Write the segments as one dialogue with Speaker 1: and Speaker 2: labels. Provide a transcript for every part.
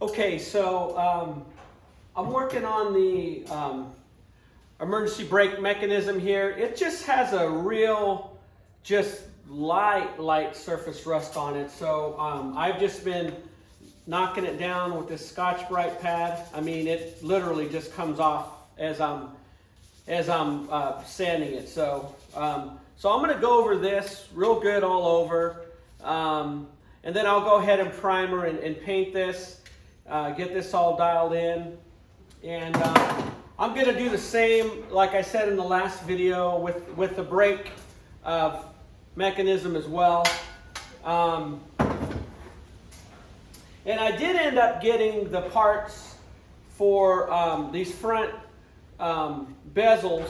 Speaker 1: Okay, so I'm working on the emergency brake mechanism here. It just has a real, just light surface rust on it. So I've just been knocking it down with this Scotch-Brite pad. I mean, it literally just comes off as I'm sanding it. So I'm going to go over this real good all over, and then I'll go ahead and primer and paint this. Get this all dialed in, and I'm going to do the same like I said in the last video with the brake mechanism as well. And I did end up getting the parts for these front bezels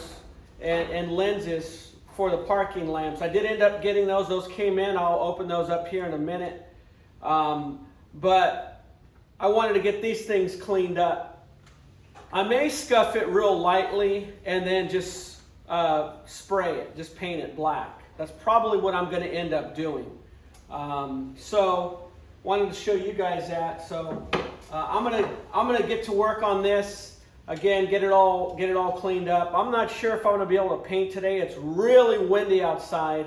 Speaker 1: and lenses for the parking lamps. I did end up getting those. Those came in. I'll open those up here in a minute. But I wanted to get these things cleaned up. I may scuff it real lightly and then just spray it, just paint it black. That's probably what I'm going to end up doing. So wanted to show you guys that. So I'm gonna get to work on this again, get it all cleaned up. I'm not sure if I'm gonna be able to paint today. It's really windy outside,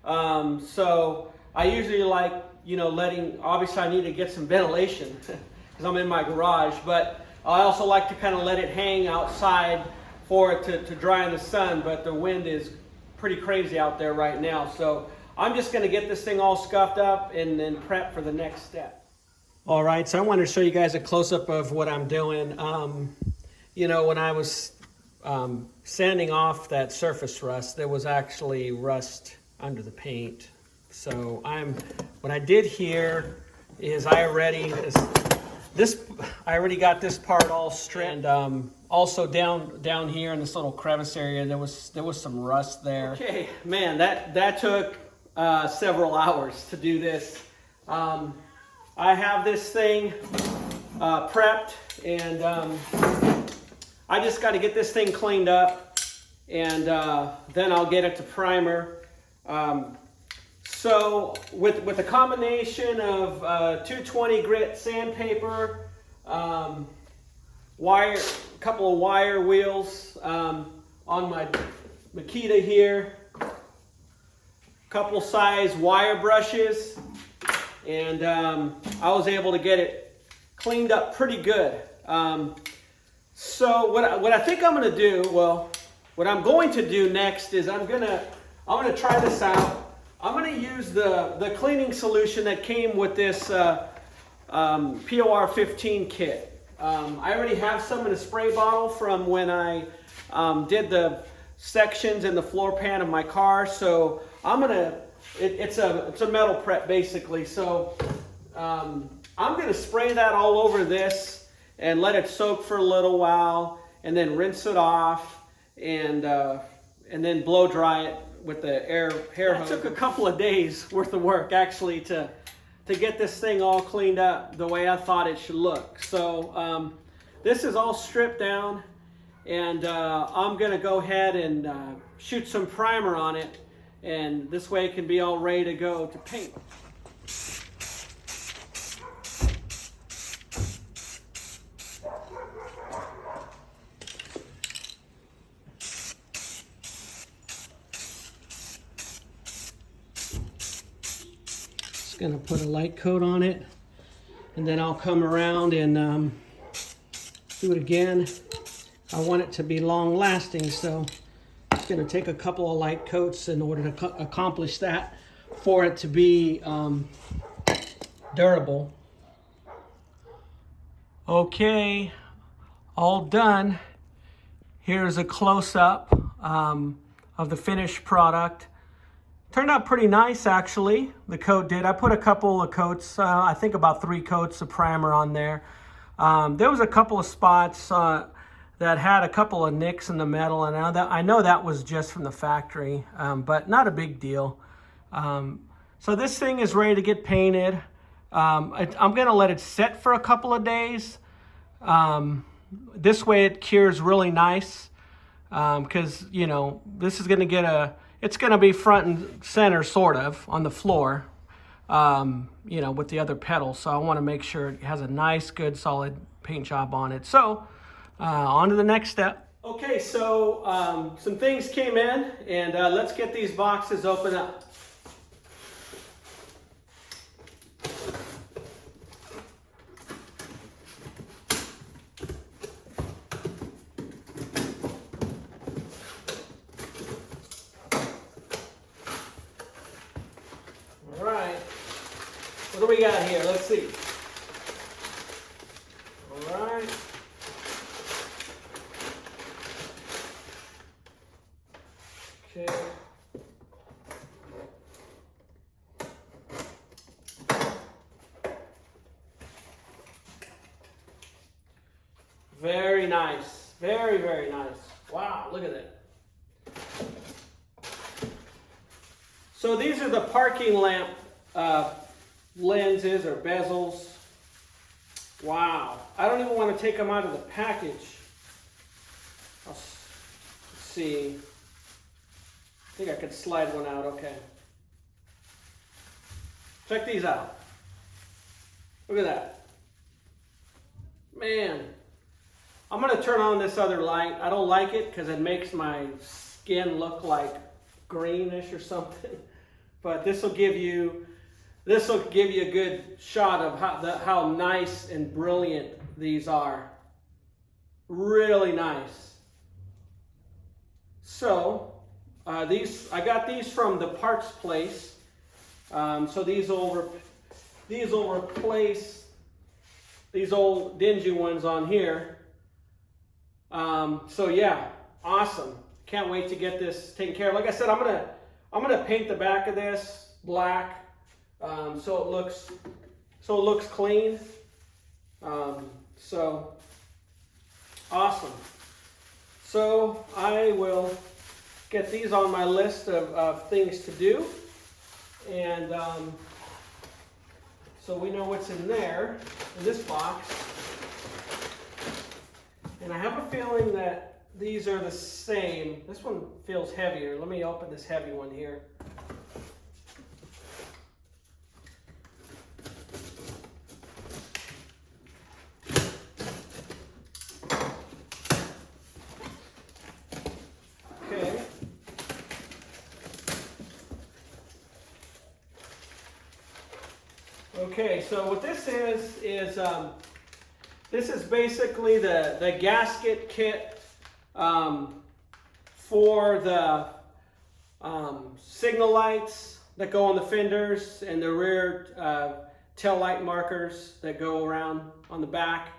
Speaker 1: so I usually like, you know, obviously I need to get some ventilation because I'm in my garage, but I also like to kind of let it hang outside for it to dry in the sun, but the wind is pretty crazy out there right now. So I'm just going to get this thing all scuffed up and then prep for the next step. All right, so I wanted to show you guys a close-up of what I'm doing. You know, when I was sanding off that surface rust, there was actually rust under the paint. So what I did here is I already got this part all stripped, and also down here in this little crevice area there was some rust there. Okay, man, that took several hours to do this. I have this thing prepped, and I just got to get this thing cleaned up, and then I'll get it to primer. So with a combination of 220 grit sandpaper, couple of wire wheels on my Makita here, couple size wire brushes, and I was able to get it cleaned up pretty good. So what I think I'm going to do, well, what I'm going to do next is I'm gonna try this out. I'm going to use the cleaning solution that came with this POR 15 kit. I already have some in a spray bottle from when I did the sections and the floor pan of my car. So it's a metal prep basically. So I'm going to spray that all over this and let it soak for a little while, and then rinse it off, and then blow dry it with the hair hose. It took a couple of days worth of work actually to get this thing all cleaned up the way I thought it should look. So this is all stripped down, and I'm gonna go ahead and shoot some primer on it, and this way it can be all ready to go to paint. Going to put a light coat on it, and then I'll come around and do it again. I want it to be long lasting, so it's going to take a couple of light coats in order to accomplish that, for it to be durable. Okay, all done. Here's a close-up of the finished product. Turned out pretty nice, actually. The coat did. I put a couple of coats, I think about 3 coats of primer on there. There was a couple of spots that had a couple of nicks in the metal, and I know that was just from the factory, but not a big deal. So this thing is ready to get painted. I'm going to let it set for a couple of days. This way it cures really nice, because, you know, this is going to get it's going to be front and center sort of on the floor. you know, with the other pedals. So I want to make sure it has a nice, good, solid paint job on it. So on to the next step. Okay, so some things came in, and let's get these boxes open up. All right, what do we got here? Let's see. All right. Okay. Very nice. Very, very nice. Wow, look at that. So these are the parking lamp lenses or bezels. Wow. I don't even want to take them out of the package. Let's see. I think I could slide one out. Okay. Check these out. Look at that. Man. I'm going to turn on this other light. I don't like it because it makes my skin look like greenish or something. But this will give you a good shot of how nice and brilliant these are. Really nice. So I got these from the parts place. So these will replace these old dingy ones on here. So yeah, awesome. Can't wait to get this taken care of. Like I said, I'm gonna paint the back of this black, so it looks clean. So awesome. So I will get these on my list of things to do, and so we know what's in there in this box. And I have a feeling that these are the same. This one feels heavier. Let me open this heavy one here. Okay. Okay, so what this is this is basically the gasket kit for the signal lights that go on the fenders and the rear tail light markers that go around on the back.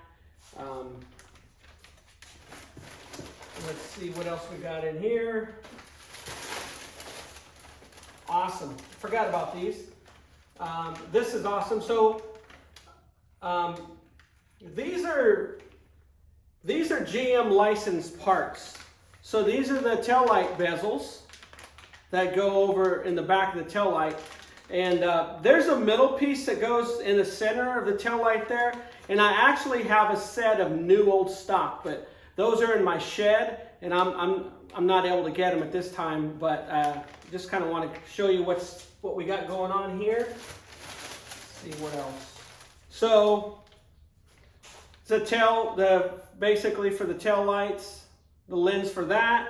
Speaker 1: Let's see what else we got in here. Awesome. Forgot about these. This is awesome. So these are GM licensed parts. So these are the tail light bezels that go over in the back of the tail light. And there's a middle piece that goes in the center of the tail light there. And I actually have a set of new old stock, but those are in my shed, and I'm not able to get them at this time. But just kind of want to show you what we got going on here. Let's see what else. So basically for the tail lights, the lens for that.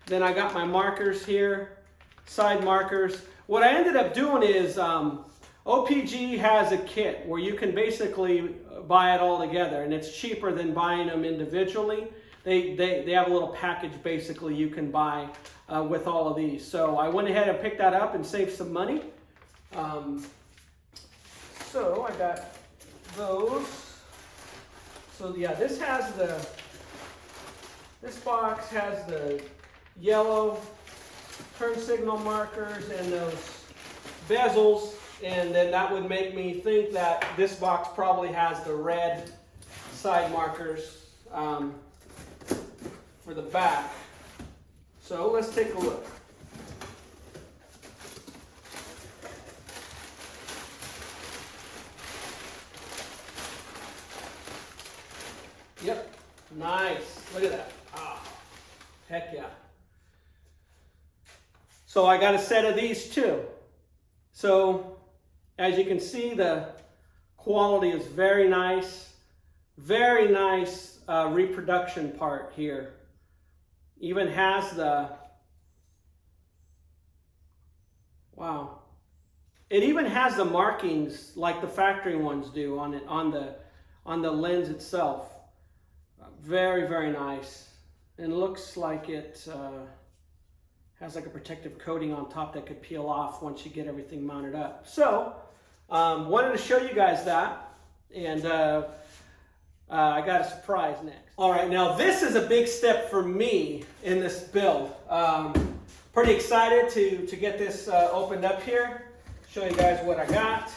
Speaker 1: Then I got my markers here, side markers. What I ended up doing is OPG has a kit where you can basically buy it all together, and it's cheaper than buying them individually. They have a little package basically you can buy with all of these. So I went ahead and picked that up and saved some money. So I got those. So yeah, this box has the yellow turn signal markers and those bezels, and then that would make me think that this box probably has the red side markers for the back. So let's take a look. Yep, nice. Look at that. Ah, heck yeah. So I got a set of these too. So, As you can see, the quality is very nice. Very nice reproduction part here. Even has the, wow. It even has the markings like the factory ones do on it, on the lens itself. Very, very nice. And looks like it has like a protective coating on top that could peel off once you get everything mounted up. So, wanted to show you guys that, and I got a surprise next. All right, now this is a big step for me in this build. Pretty excited to get this opened up here. Show you guys what I got.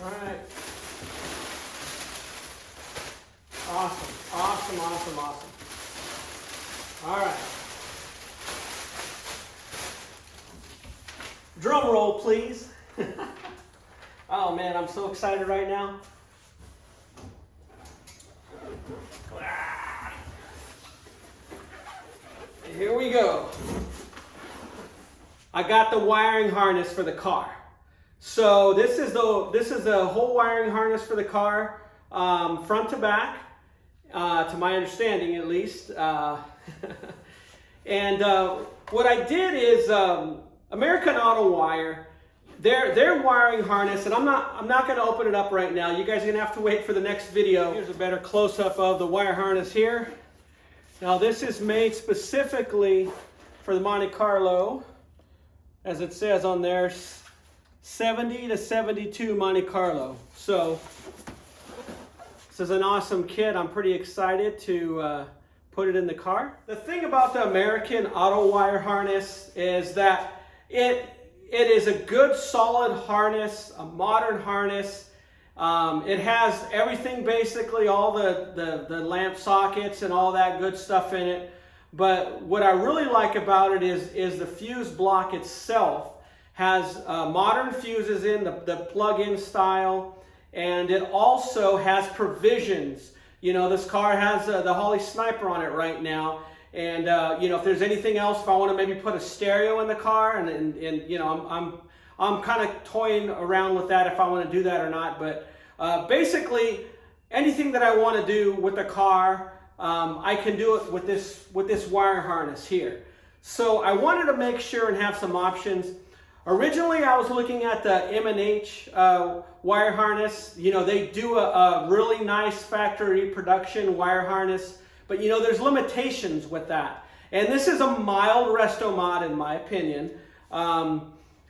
Speaker 1: All right. Awesome, awesome, awesome, awesome. All right. Drum roll, please. Oh man, I'm so excited right now. Here we go. I got the wiring harness for the car. So this is the whole wiring harness for the car, front to back, to my understanding at least. And what I did is American Auto Wire. Their wiring harness, and I'm not going to open it up right now. You guys are going to have to wait for the next video. Here's a better close-up of the wire harness here. Now this is made specifically for the Monte Carlo, as it says on there, 70 to 72 Monte Carlo. So this is an awesome kit. I'm pretty excited to put it in the car. The thing about the American Auto Wire harness is that it is a good solid harness, a modern harness. It has everything basically, all the lamp sockets and all that good stuff in it. But what I really like about it is the fuse block itself has modern fuses in the plug-in style, and it also has provisions. You know, this car has the Holley Sniper on it right now. And you know, if there's anything else, if I want to maybe put a stereo in the car, and you know, I'm kind of toying around with that if I want to do that or not. But basically, anything that I want to do with the car, I can do it with this wire harness here. So I wanted to make sure and have some options. Originally, I was looking at the M&H wire harness. You know, they do a really nice factory production wire harness. But you know, there's limitations with that. And this is a mild resto mod in my opinion.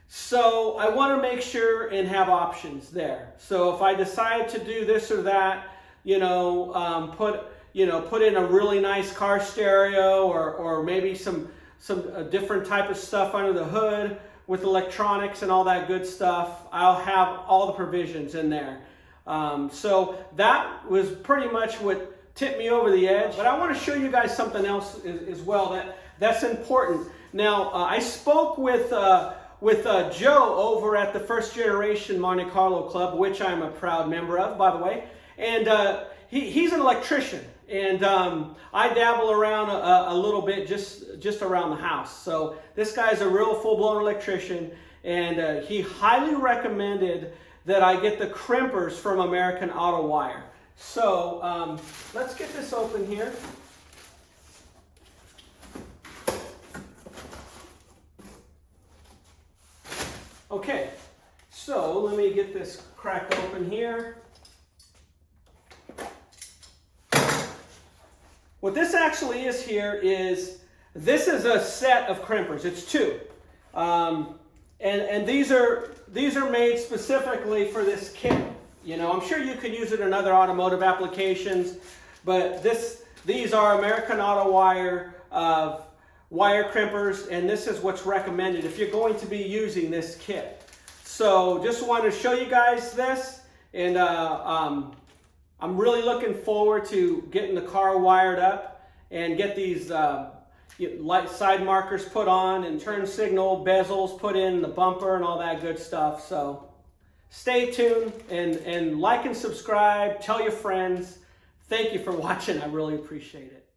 Speaker 1: So I want to make sure and have options there. So if I decide to do this or that, you know, put in a really nice car stereo, or maybe some different type of stuff under the hood with electronics and all that good stuff, I'll have all the provisions in there. So that was pretty much what tipped me over the edge. But I want to show you guys something else as well that's important. Now, I spoke with Joe over at the First Generation Monte Carlo Club, which I'm a proud member of, by the way. And he's an electrician, and I dabble around a little bit just around the house. So this guy's a real full-blown electrician, and he highly recommended that I get the crimpers from American Auto Wire. So let's get this open here. Okay, so let me get this cracked open here. What this actually is here is, this is a set of crimpers. It's two. And these are made specifically for this kit. You know, I'm sure you could use it in other automotive applications, but these are American Auto Wire wire crimpers, and this is what's recommended if you're going to be using this kit. So just wanted to show you guys this, and I'm really looking forward to getting the car wired up and get these light side markers put on and turn signal bezels put in the bumper and all that good stuff. So stay tuned and like and subscribe. Tell your friends. Thank you for watching. I really appreciate it.